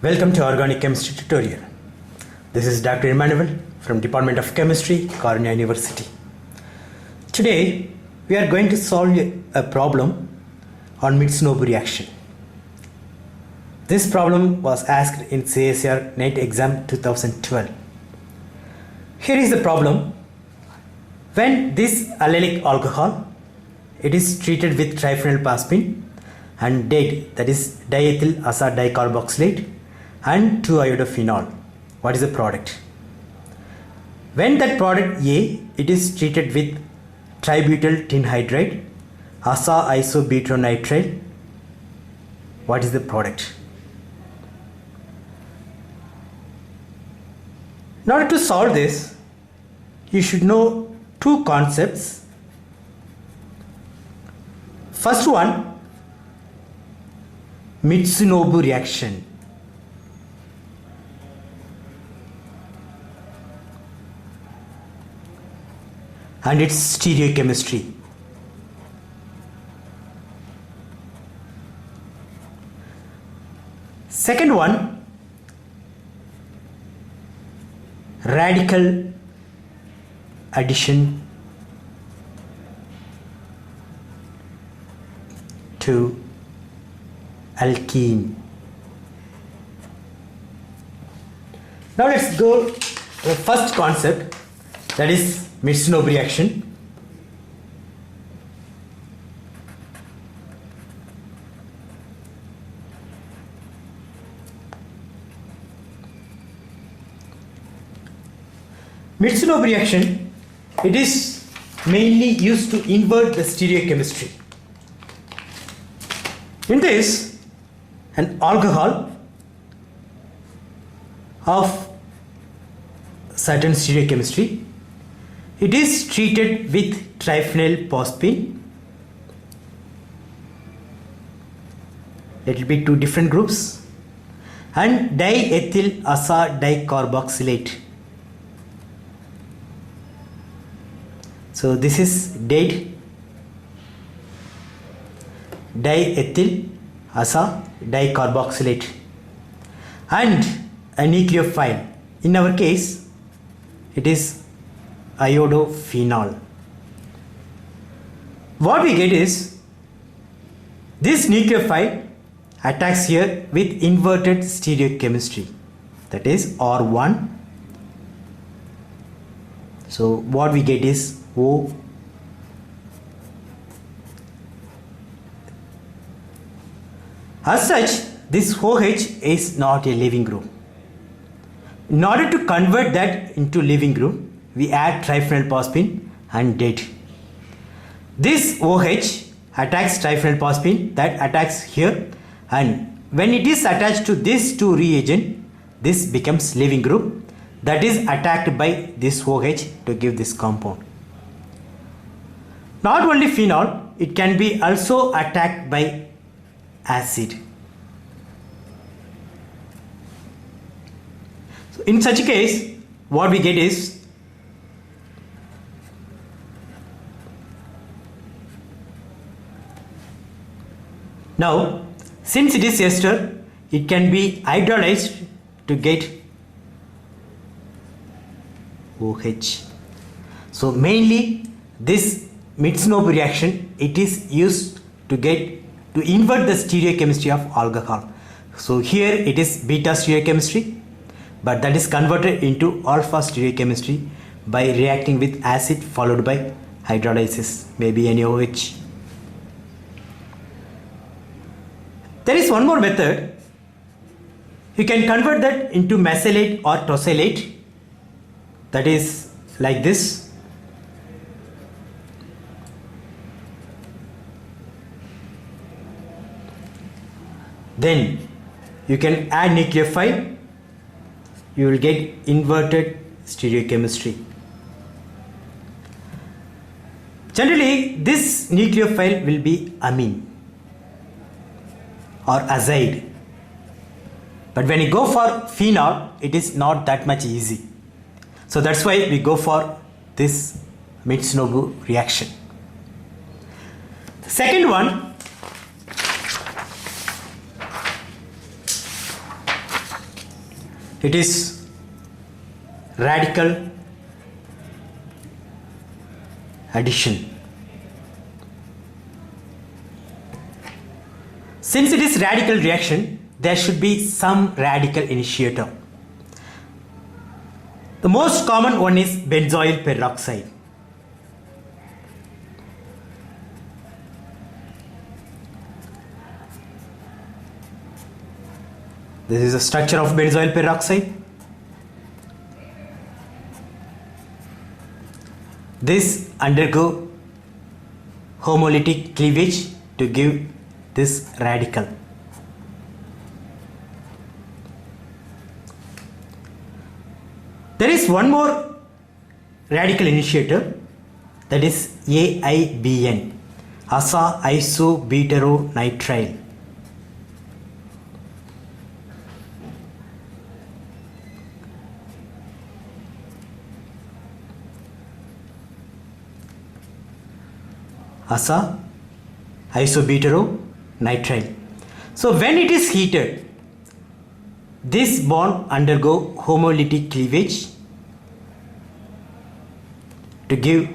Welcome to Organic Chemistry tutorial. This is Dr. Emmanuel from Department of Chemistry, Cornell University. Today we are going to solve a problem on Mitsunobu reaction. This problem was asked in CSIR NET exam 2012. Here is the problem. When this allylic alcohol, it is treated with triphenylphosphine and DADE, that is diethyl aza dicarboxylate, and 2-iodophenol. What is the product? When that product A, it is treated with tributyl tinhydride, aza isobutronitrile. What is the product? In order to solve this, you should know two concepts. First one, Mitsunobu reaction. And its stereochemistry. Second one, radical addition to alkene. Now let's go to the first concept, that is Mitsunobu reaction. Mitsunobu reaction, it is mainly used to invert the stereochemistry. In this, an alcohol of certain stereochemistry, it is treated with triphenylphosphine. It will be two different groups, and diethyl aza dicarboxylate. So this is DADE, diethyl aza dicarboxylate, and a nucleophile. In our case, it is iodophenol. What we get is this nucleophile attacks here with inverted stereochemistry, that is R1. So what we get is O. As such, this OH is not a leaving group. In order to convert that into leaving group, we add triphenylphosphine and DADE. This OH attacks triphenylphosphine, that attacks here, and when it is attached to these two reagent, this becomes leaving group, that is attacked by this OH to give this compound. Not only phenol, it can be also attacked by acid. So in such a case, what we get is now, since it is ester, it can be hydrolyzed to get OH. So mainly this Mitsunobu reaction, it is used to invert the stereochemistry of alcohol. So here it is beta stereochemistry, but that is converted into alpha stereochemistry by reacting with acid followed by hydrolysis, maybe NaOH. There is one more method. You can convert that into mesylate or tosylate, that is like this. Then you can add nucleophile, you will get inverted stereochemistry. Generally, this nucleophile will be amine or azide, but when you go for phenol, it is not that much easy. So that's why we go for this Mitsunobu reaction. The second one, It is radical addition. Since it is radical reaction, there should be some radical initiator. The most common one is benzoyl peroxide. This is the structure of benzoyl peroxide. This undergo homolytic cleavage to give this radical. There is one more radical initiator, that is AIBN, asa isobutyronitride. Asa isobutyronitride. So when it is heated, this bond undergo homolytic cleavage to give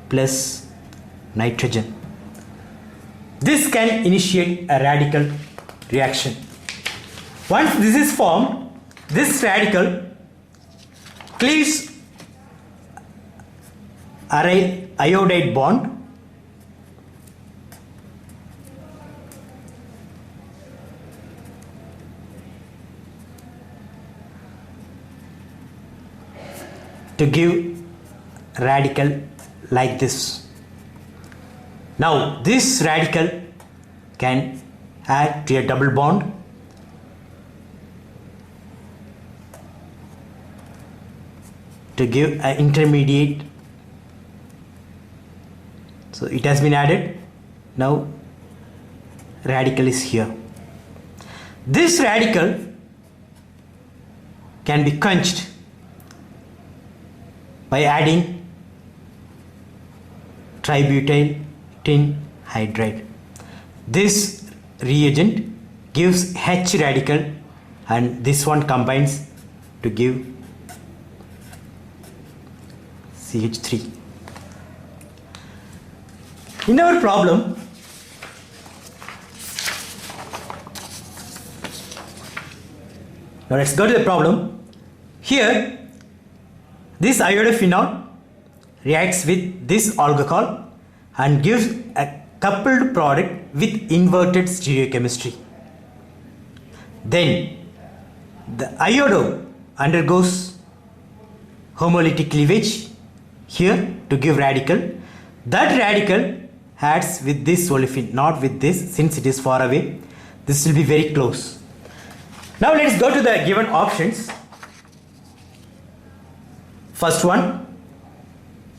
plus nitrogen. This can initiate a radical reaction. Once this is formed, this radical cleaves aryl iodide bond to give radical like this. Now this radical can add to a double bond to give an intermediate. So it has been added. Now radical is here. This radical can be quenched by adding tributyl tin hydride. This reagent gives H radical and this one combines to give CH3. In our problem, now let's go to the problem. Here, this iodophenol reacts with this alcohol and gives a coupled product with inverted stereochemistry. Then the iodo undergoes homolytic cleavage here to give radical. That radical adds with this olefin, not with this, since it is far away. This will be very close. Now let's go to the given options. First one,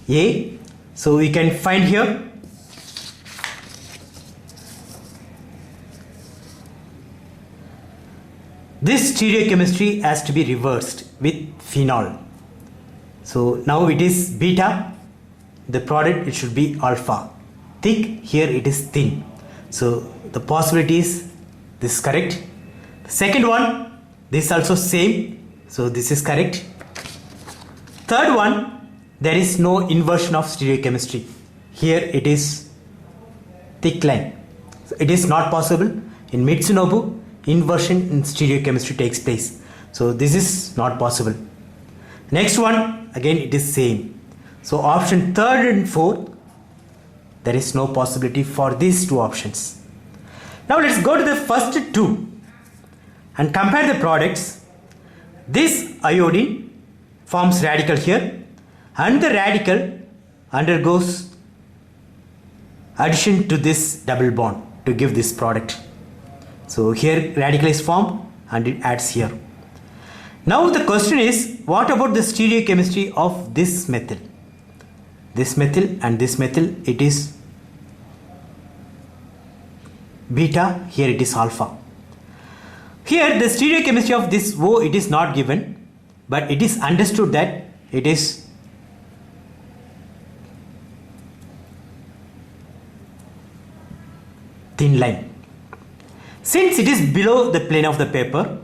A. So we can find here this stereochemistry has to be reversed with phenol. So now it is beta, the product it should be alpha. Thick, here it is thin. So the possibility is this is correct. The second one, this also same, so this is correct. Third one, there is no inversion of stereochemistry. Here it is thick line. So it is not possible. In Mitsunobu, inversion in stereochemistry takes place. So this is not possible. Next one, again it is same. So option third and fourth, there is no possibility for these two options. Now let's go to the first two and compare the products. This iodine forms radical here and the radical undergoes addition to this double bond to give this product. So here radical is formed and it adds here. Now the question is, what about the stereochemistry of this methyl? This methyl and this methyl, it is beta, here it is alpha. Here the stereochemistry of this O, it is not given, but it is understood that it is thin line. Since it is below the plane of the paper,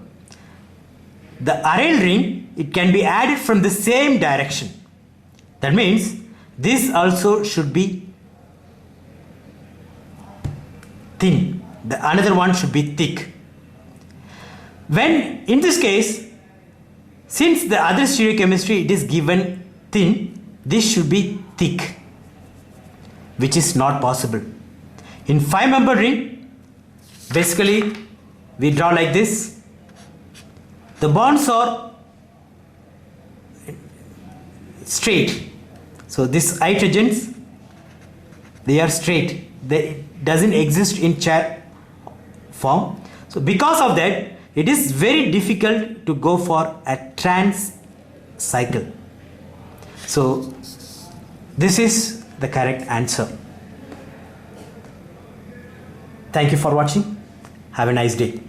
the aryl ring, it can be added from the same direction. That means this also should be thin. The another one should be thick. When in this case, since the other stereochemistry it is given thin, this should be thick, which is not possible. In 5-member ring, basically we draw like this. The bonds are straight. So these hydrogens, they are straight. They doesn't exist in chair form. So because of that, it is very difficult to go for a trans cycle. So this is the correct answer. Thank you for watching. Have a nice day.